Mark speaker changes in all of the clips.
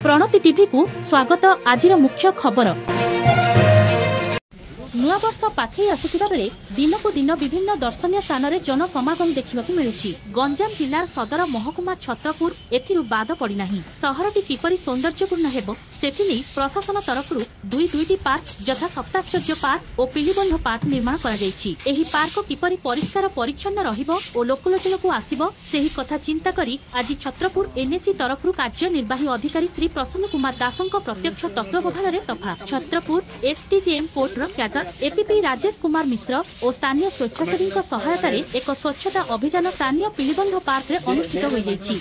Speaker 1: Pranati TV को स्वागत। आज मुख्य खबर नुआ वर्ष पाखे आसुथिबा बेले दिनकु दिन विभिन्न दर्शनीय स्थान में जनसमागम देखा मिलुछि। गंजाम जिलार सदर महकुमा छत्रपुर एथिरु बाद पड़ना। सहरटी किपरि सौंदर्यपूर्ण हेबो सेथिनी प्रशासन तरफ दुईटी पार्क यथा सप्ताश्चर्य पार्क और पिलीबंध पार्क निर्माण करा जायछि। एही पार्क किपरि परिष्कार परिच्छन्न रहिबो और लोकलोचनकु आसिबो सेही कथा चिंता करी आज छत्रपुर एनएसी तरफ कार्यनिर्वाही अधिकारी श्री प्रसन्न कुमार दासंक प्रत्यक्ष तत्वावधान तथा Chhatrapur STJM porter cadre APP Rajesh Kumar Mishra और स्थानीय स्वेच्छासेवी सहायता एक स्वच्छता अभियान स्थानीय पिलीबंध पार्क में अनुष्ठित हो जायछि।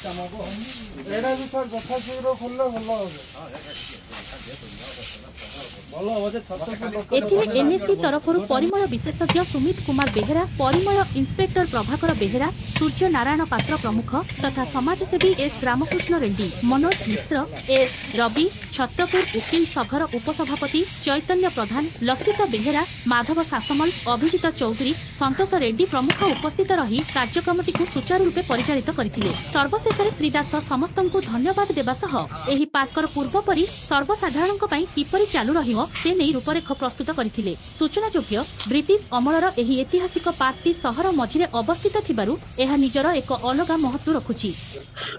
Speaker 1: एनएससी तरफ परिमल विशेषज्ञ सुमित कुमार बेहेरा, परिमल इंस्पेक्टर प्रभाकर बेहेरा, सूर्य नारायण पात्र प्रमुख तथा समाजसेवी एस रामकृष्ण रेड्डी, मनोज मिश्र, एस रवि, छत्रपुर उकिल सघर उपसभापति चैतन्य प्रधान, लसित बेहेरा, माधव सासमल, अभिजित चौधरी, संतोष रेड्डी प्रमुख उपस्थित रही कार्यक्रमटी सुचारू रूपे परिचालित करथिले। सर्वशेष श्री दास समस्त को धन्यवाद देवा सह एही पार्कर पूर्वपरि सर्वसाधारणक पई किपरि चालू रहिबो से नै रूपरेख प्रस्तुत करथिले। सूचनायोग्य ब्रिटिश अमलर एही ऐतिहासिक पार्कटी सहर मझिरे अवस्थित थिबारु एहा निजर एक अलगा महत्व रखुछि।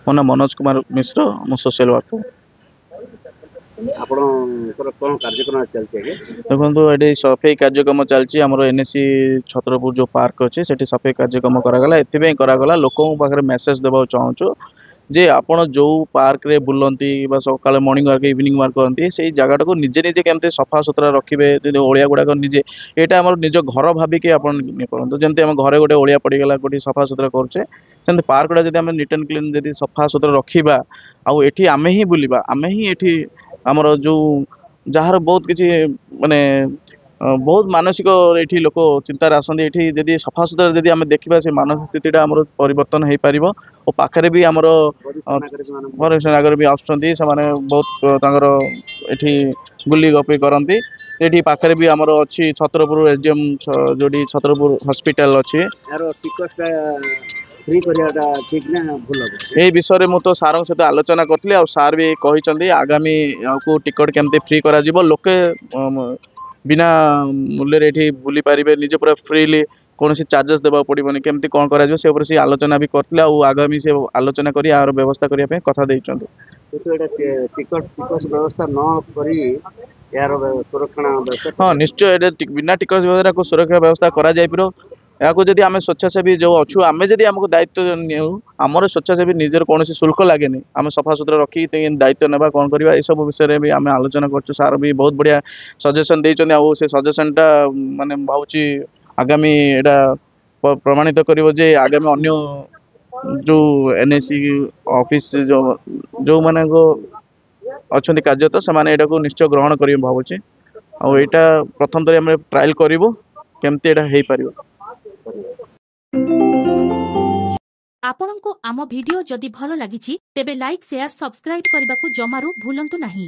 Speaker 2: मोना मनोज कुमार मिश्र मो सोशल वर्कर।
Speaker 3: आपणकर कोन कार्यक्रम चलछि के
Speaker 2: देखंतु एडी सफाई कार्यक्रम चलछि। हमर एनएसी छत्रपुर जो पार्क अछि सेठी सफाई कार्यक्रम करा गला। एथिबे करा गला लोकन पाखरे मेसेज देबा चाहूछु जे आपण जो पार्क रे बुलंती बा सकाळ मॉर्निंग वर्क इवनिंग वर्क करती से जगह को निजे निजे केमते सफा सुतरा रखिबे। ओलिया गुडा निजे एटा हमर निज घर भाबी के आपण करंतु। जेमते हम घरे गोटे ओलिया पड़ी गला गोटे सफा सुतरा करछे सेमते पार्क गुडा जदी हम नीट एंड क्लीन जदी सफा सुतरा रखिबा आ एठी आमे ही बुलिबा आमे ही एठी हमर जो जहार बहुत किछि माने बहुत मानसिक एठी लोक चिंतार आसंदी। एठी जदी सफा सुतरा जदी हम देखिबा से मानसिक स्थितिटा हमर परिवर्तन हेई परिबो। और पाखरे भी हमर वरिष्ठ नागरिक भी आसुचंदी से माने बहुत तांगर एठी गुल्ली गपी करंती। एठी पाखरे भी हमर अछि छत्रपुर एसडीएम जोडी छत्रपुर हॉस्पिटल अछि।
Speaker 3: यार टिकट फ्री करियाटा ठीक ना भूल हो
Speaker 2: ए विषय रे मु तो सारंग सहित आलोचना करथले और सार भी कहिचंदी आगामी को टिकट केमते फ्री करा जिवो लोके बिना मूल्य रे एठी बुली पारिबे निजे पूरा फ्रीली कौन सी चार्जेस देवा पड़ोनी केमती कौन कर आलोचना भी करते आगामी से आलोचना करी यार व्यवस्था करने कथा देइचंदी।
Speaker 3: टिकट व्यवस्था न करी यार सुरक्षा
Speaker 2: हाँ निश्चय बिना टिकट व्यवस्था को सुरक्षा व्यवस्था करा जाय पिरो। या जदि आम स्वेच्छासेवी जो अच्छु आम जदि आमको दायित्व निउ आमर स्वेच्छासेवी निजर कौन शुल्क लगे आम सफा सुतरा रखी दायित्व ना कौन करवा ये सब विषय में आम आलोचना कर। सार भी बहुत बढ़िया सजेसन देइचंदी आ से सजेसनटा माने भावुची आगामी एटा प्रमाणित करिवो जे आगामी अन्य जो एनएसी ऑफिस जो माने को अच्छे कार्यरत से माने एटा को निश्चय ग्रहण करिवो भावुची। आ एटा प्रथम तरी हम ट्रायल करिवो केमते एटा हेई परिवो।
Speaker 1: आपनको आम वीडियो जदि भल लागिछि तेबे लाइक शेयर सब्सक्राइब करबाकू जमारू भूलंतु नाही।